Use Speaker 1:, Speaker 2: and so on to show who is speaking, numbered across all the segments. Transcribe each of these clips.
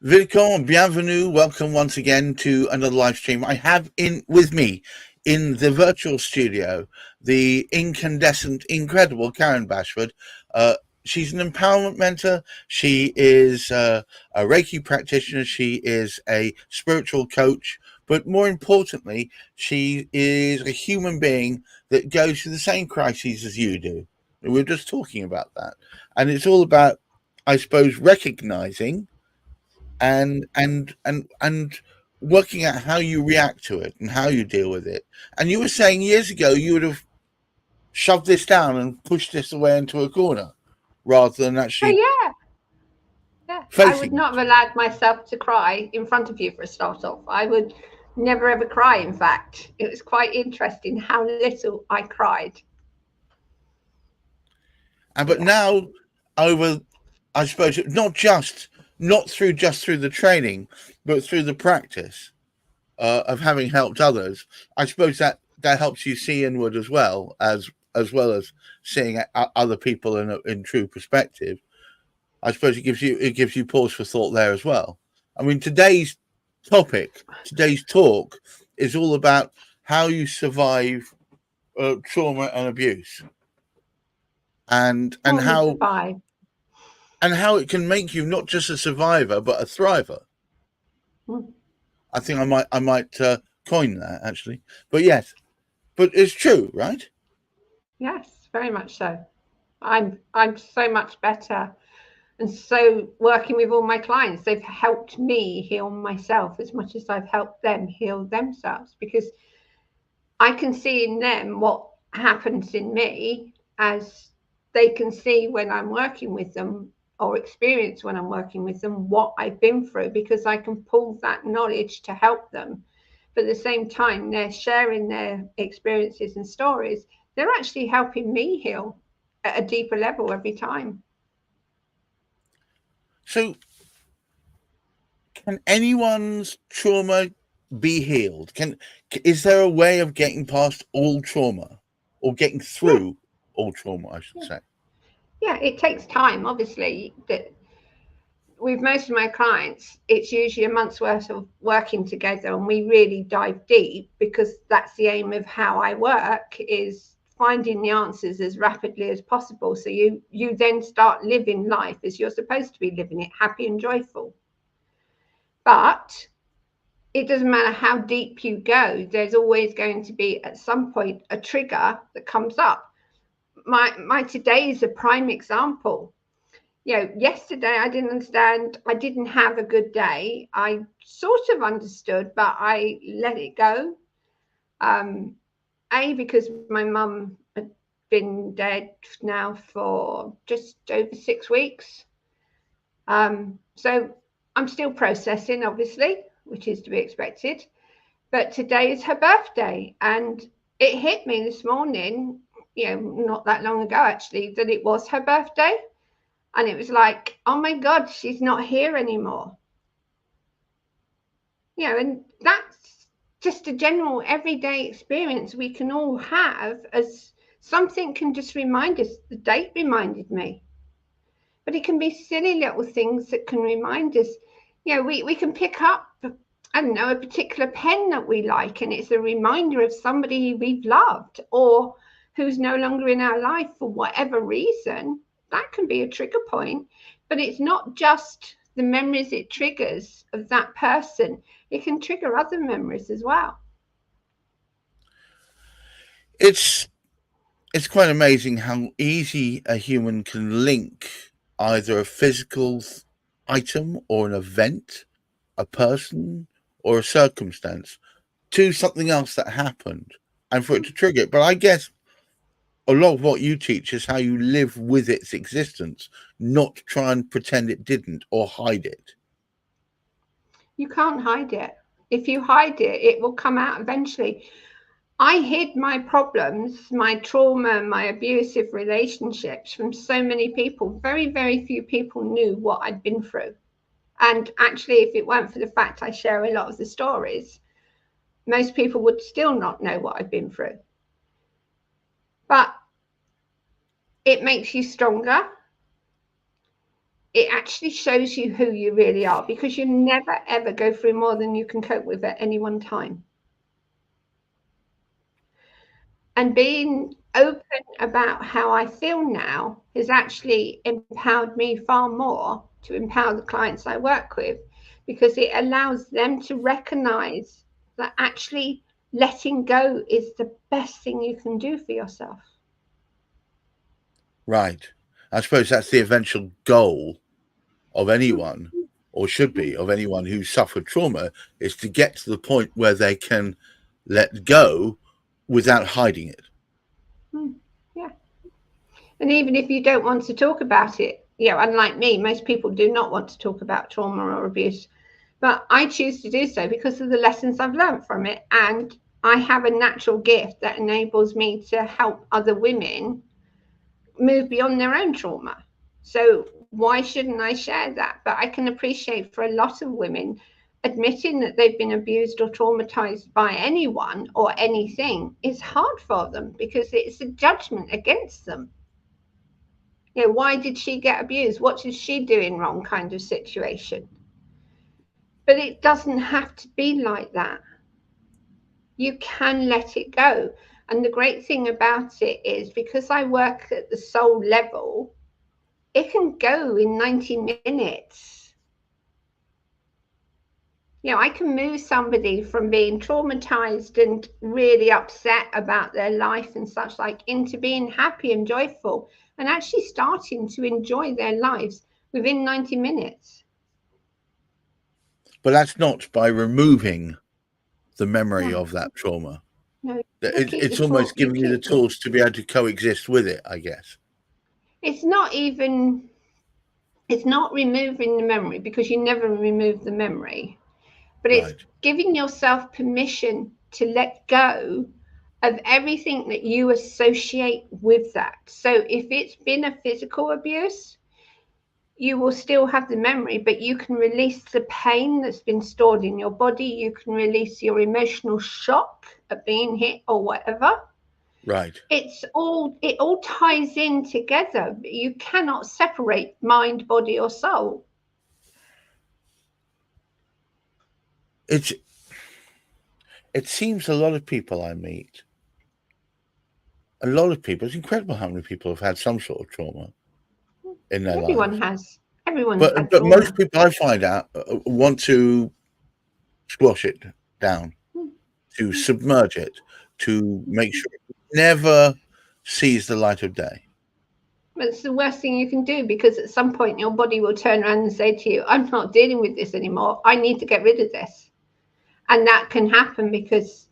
Speaker 1: Welcome, bienvenue, welcome once again to another live stream. I have with me in the virtual studio the incandescent, incredible Karen Bashford. She's an empowerment mentor. She is a Reiki practitioner. She is a spiritual coach. But more importantly, she is a human being that goes through the same crises as you do. We were just talking about that. And it's all about, I suppose, recognizing and working out how you react to it and how you deal with it. And you were saying years ago you would have shoved this down and pushed this away into a corner rather than actually
Speaker 2: I would not have allowed myself to cry in front of you for a start off. I would never ever cry. In fact, it was quite interesting how little I cried.
Speaker 1: But now, over, I suppose, not through the training, but through the practice of having helped others, I suppose that helps you see inward as well as seeing other people in true perspective. I suppose it gives you pause for thought there as well. I mean, today's talk is all about how you survive trauma and abuse, and how it can make you not just a survivor but a thriver. I think I might coin that actually, but yes, but it's true, right?
Speaker 2: Yes, very much so. I'm so much better, and so working with all my clients, they've helped me heal myself as much as I've helped them heal themselves, because I can see in them what happens in me, as they can see when I'm working with them, or experience when I'm working with them what I've been through, because I can pull that knowledge to help them. But at the same time, they're sharing their experiences and stories. They're actually helping me heal at a deeper level every time.
Speaker 1: So, can anyone's trauma be healed? Is there a way of getting past all trauma, or getting through all trauma, I should say?
Speaker 2: Yeah, it takes time, obviously. That with most of my clients, it's usually a month's worth of working together, and we really dive deep, because that's the aim of how I work, is finding the answers as rapidly as possible. So you then start living life as you're supposed to be living it, happy and joyful. But it doesn't matter how deep you go, there's always going to be at some point a trigger that comes up. My today is a prime example. Yesterday I didn't understand. I didn't have a good day. I sort of understood, but I let it go. Because my mum had been dead now for just over 6 weeks. So I'm still processing, obviously, which is to be expected. But today is her birthday, and it hit me this morning, not that long ago actually, that it was her birthday. And it was like, oh my God, she's not here anymore. And that's just a general everyday experience we can all have, as something can just remind us. The date reminded me. But it can be silly little things that can remind us. We can pick up, I don't know, a particular pen that we like, and it's a reminder of somebody we've loved or who's no longer in our life for whatever reason. That can be a trigger point, but it's not just the memories it triggers of that person. It can trigger other memories as well.
Speaker 1: It's quite amazing how easy a human can link either a physical item or an event, a person or a circumstance, to something else that happened, and for it to trigger it. But I guess a lot of what you teach is how you live with its existence, not try and pretend it didn't or hide it.
Speaker 2: You can't hide it. If you hide it, it will come out eventually. I hid my problems, my trauma, my abusive relationships from so many people. Very, very few people knew what I'd been through. And actually, if it weren't for the fact I share a lot of the stories, most people would still not know what I've been through. But it makes you stronger. it actually shows you who you really are, because you never ever go through more than you can cope with at any one time. And being open about how I feel now has actually empowered me far more to empower the clients I work with, because it allows them to recognize that actually letting go is the best thing you can do for yourself.
Speaker 1: Right. I suppose that's the eventual goal of anyone, or should be, of anyone who suffered trauma, is to get to the point where they can let go without hiding it.
Speaker 2: Yeah. And even if you don't want to talk about it, unlike me, most people do not want to talk about trauma or abuse, but I choose to do so because of the lessons I've learned from it. And I have a natural gift that enables me to help other women move beyond their own trauma. So why shouldn't I share that? But I can appreciate, for a lot of women, admitting that they've been abused or traumatized by anyone or anything is hard for them, because it's a judgment against them. Why did she get abused? What is she doing wrong, kind of situation. But it doesn't have to be like that. You can let it go. And the great thing about it is, because I work at the soul level, it can go in 90 minutes. I can move somebody from being traumatized and really upset about their life and such like, into being happy and joyful and actually starting to enjoy their lives within 90 minutes.
Speaker 1: But that's not by removing the memory of that trauma.
Speaker 2: No,
Speaker 1: It's almost giving you the tools to be able to coexist with it, I guess.
Speaker 2: It's not removing the memory, because you never remove the memory, but it's giving yourself permission to let go of everything that you associate with that. So if it's been a physical abuse, you will still have the memory, but you can release the pain that's been stored in your body. You can release your emotional shock of being hit or whatever.
Speaker 1: Right.
Speaker 2: It all ties in together. You cannot separate mind, body, or soul.
Speaker 1: It seems a lot of people I meet, it's incredible how many people have had some sort of trauma in their lives.
Speaker 2: Everyone has.
Speaker 1: But most people I find out want to squash it down, to submerge it, to make sure it never sees the light of day.
Speaker 2: But it's the worst thing you can do, because at some point your body will turn around and say to you, I'm not dealing with this anymore. I need to get rid of this. And that can happen because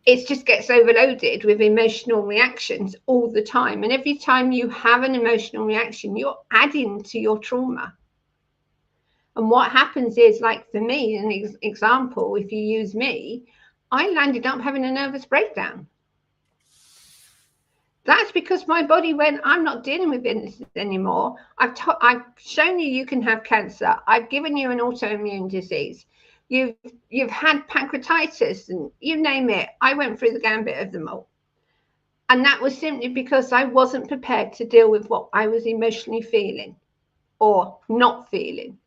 Speaker 2: it just gets overloaded with emotional reactions all the time. And every time you have an emotional reaction, you're adding to your trauma. And what happens is, like for me, an example, if you use me, I landed up having a nervous breakdown. That's because my body went, I'm not dealing with this anymore. I've shown you can have cancer. I've given you an autoimmune disease. You've had pancreatitis, and you name it. I went through the gambit of them all. And that was simply because I wasn't prepared to deal with what I was emotionally feeling or not feeling.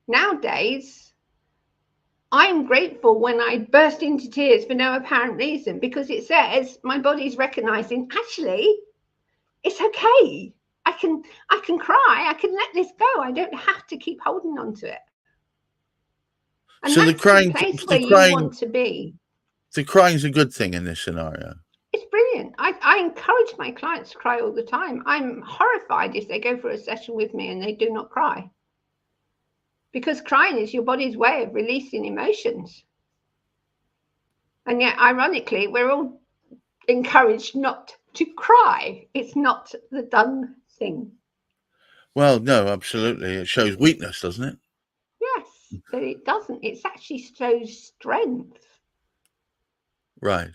Speaker 2: Nowadays, I'm grateful when I burst into tears for no apparent reason, because it says my body's recognizing, actually, it's okay. I can cry. I can let this go. I don't have to keep holding on to it. And
Speaker 1: so
Speaker 2: that's the place where you want to be.
Speaker 1: The crying's a good thing in this scenario.
Speaker 2: It's brilliant. I encourage my clients to cry all the time. I'm horrified if they go for a session with me and they do not cry. Because crying is your body's way of releasing emotions. And yet, ironically, we're all encouraged not to cry. It's not the done thing.
Speaker 1: Well, no, absolutely. It shows weakness, doesn't it?
Speaker 2: Yes, but it doesn't. It actually shows strength.
Speaker 1: Right.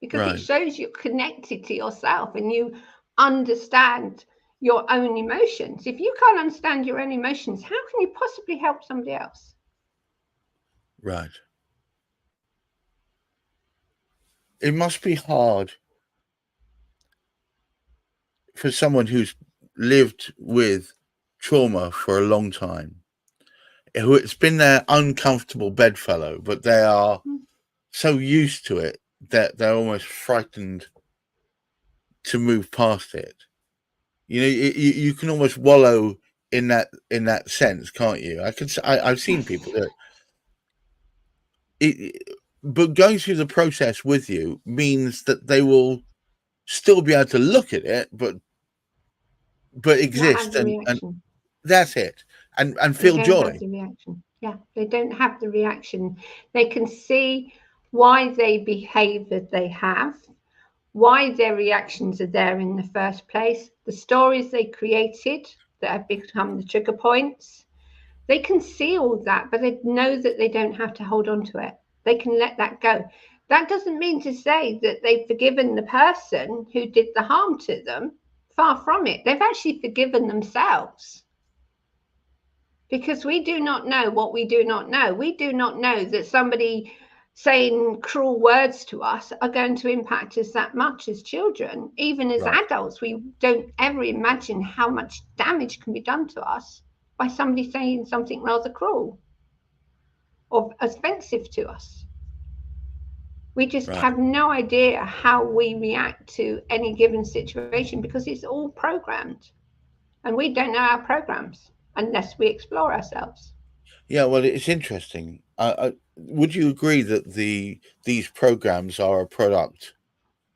Speaker 2: Because it shows you're connected to yourself and you understand your own emotions. If you can't understand your own emotions, how can you possibly help somebody else?
Speaker 1: Right. It must be hard for someone who's lived with trauma for a long time, who it's been their uncomfortable bedfellow, but they are so used to it that they're almost frightened to move past it. You know, you can almost wallow in that sense, can't you? I've seen people do it. But going through the process with you means that they will still be able to look at it, but exist, and that's it, and feel joy.
Speaker 2: Have the reaction. Yeah, they don't have the reaction. They can see why they behave as they have, why their reactions are there in the first place, the stories they created that have become the trigger points. They can see all that, but they know that they don't have to hold on to it. They can let that go. That doesn't mean to say that they've forgiven the person who did the harm to them. Far from it. They've actually forgiven themselves. Because we do not know what we do not know. We do not know that somebody saying cruel words to us are going to impact us that much as children. Even as adults, we don't ever imagine how much damage can be done to us by somebody saying something rather cruel or offensive to us. We just have no idea how we react to any given situation because it's all programmed. And we don't know our programs unless we explore ourselves.
Speaker 1: Yeah, well, it's interesting. Would you agree that these programs are a product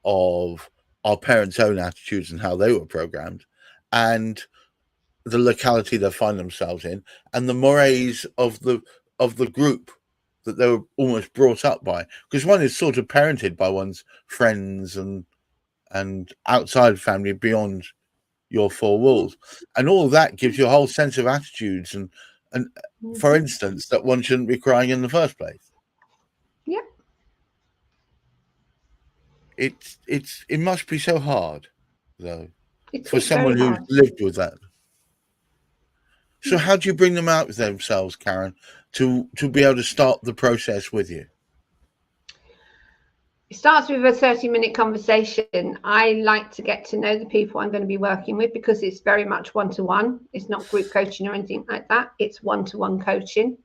Speaker 1: of our parents' own attitudes and how they were programmed, and the locality they find themselves in, and the mores of the group that they were almost brought up by? Because one is sort of parented by one's friends and outside family beyond your four walls, and all of that gives you a whole sense of attitudes and for instance, that one shouldn't be crying in the first place.
Speaker 2: Yep.
Speaker 1: It must be so hard, though, for
Speaker 2: It's
Speaker 1: someone who's lived with that. So how do you bring them out of themselves, Karen, to be able to start the process with you?
Speaker 2: It starts with a 30-minute conversation. I like to get to know the people I'm going to be working with because it's very much one-to-one. It's not group coaching or anything like that. It's one-to-one coaching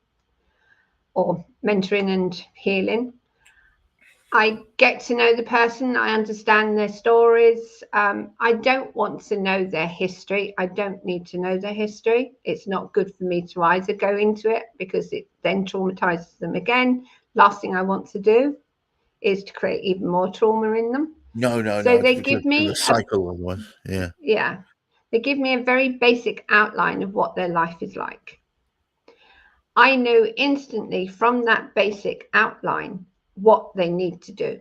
Speaker 2: or mentoring and healing. I get to know the person. I understand their stories. I don't want to know their history. I don't need to know their history. It's not good for me to either go into it because it then traumatizes them again. Last thing I want to do is to create even more trauma in them.
Speaker 1: No.
Speaker 2: So they give me
Speaker 1: the cycle of one. Yeah.
Speaker 2: Yeah. They give me a very basic outline of what their life is like. I know instantly from that basic outline what they need to do.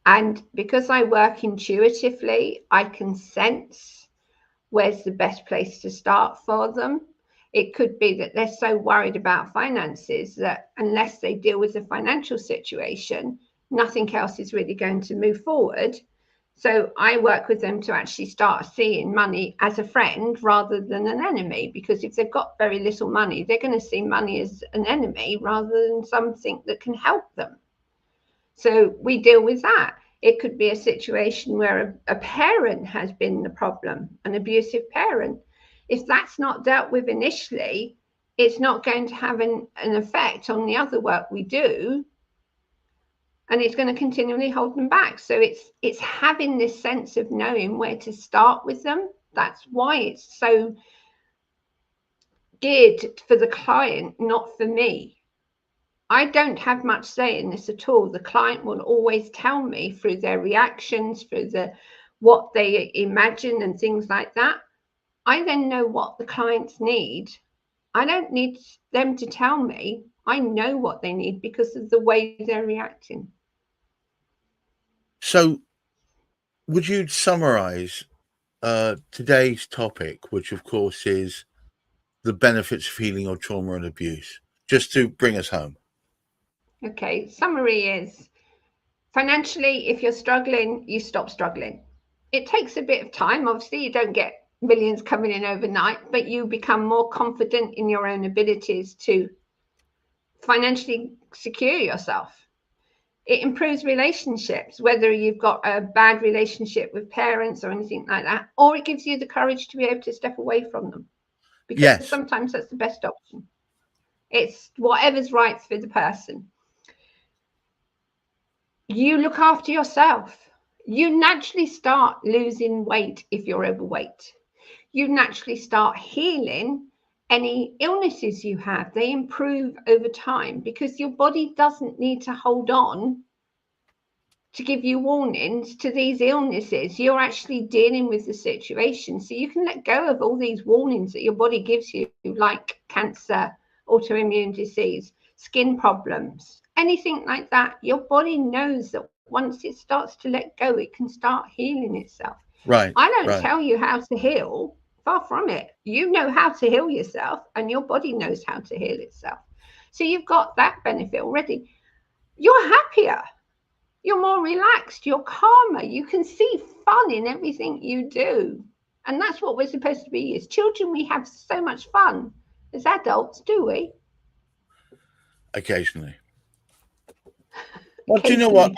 Speaker 2: And because I work intuitively, I can sense where's the best place to start for them. It could be that they're so worried about finances that unless they deal with the financial situation, nothing else is really going to move forward. So I work with them to actually start seeing money as a friend rather than an enemy, because if they've got very little money, they're going to see money as an enemy rather than something that can help them. So we deal with that. It could be a situation where a parent has been the problem, an abusive parent. If that's not dealt with initially, it's not going to have an effect on the other work we do, and it's going to continually hold them back. So it's having this sense of knowing where to start with them. That's why it's so geared for the client, not for me. I don't have much say in this at all. The client will always tell me through their reactions, through what they imagine and things like that. I then know what the clients need. I don't need them to tell me. I know what they need because of the way they're reacting.
Speaker 1: So would you summarize today's topic, which of course is the benefits of healing or trauma and abuse, just to bring us home?
Speaker 2: Okay, summary is financially, if you're struggling, you stop struggling. It takes a bit of time. Obviously, you don't get millions coming in overnight, but you become more confident in your own abilities to financially secure yourself. It improves relationships, whether you've got a bad relationship with parents or anything like that, or it gives you the courage to be able to step away from them, because
Speaker 1: Yes.
Speaker 2: sometimes that's the best option. It's whatever's right for the person. You look after yourself. You naturally start losing weight if you're overweight. You naturally start healing any illnesses you have. They improve over time because your body doesn't need to hold on to give you warnings to these illnesses. You're actually dealing with the situation. So you can let go of all these warnings that your body gives you, like cancer, autoimmune disease, skin problems, anything like that. Your body knows that once it starts to let go, it can start healing itself.
Speaker 1: Right.
Speaker 2: I don't
Speaker 1: right.
Speaker 2: tell you how to heal. Far from it. You know how to heal yourself, and your body knows how to heal itself. So you've got that benefit already. You're happier. You're more relaxed. You're calmer. You can see fun in everything you do. And that's what we're supposed to be. As children, we have so much fun. As adults, do we?
Speaker 1: Occasionally. Well, do you know what?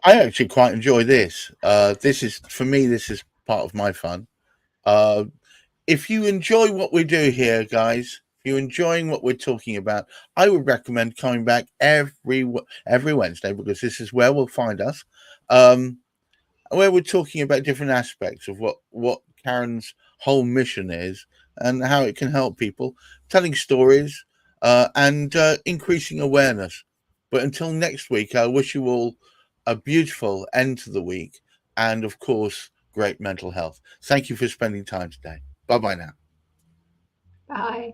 Speaker 1: I actually quite enjoy this. This is, for me, this is part of my fun. If you enjoy what we do here, guys, if you're enjoying what we're talking about, I would recommend coming back every Wednesday, because this is where we'll find us, where we're talking about different aspects of what Karen's whole mission is and how it can help people, telling stories and increasing awareness. But until next week, I wish you all a beautiful end to the week and, of course, great mental health. Thank you for spending time today. Bye-bye now.
Speaker 2: Bye.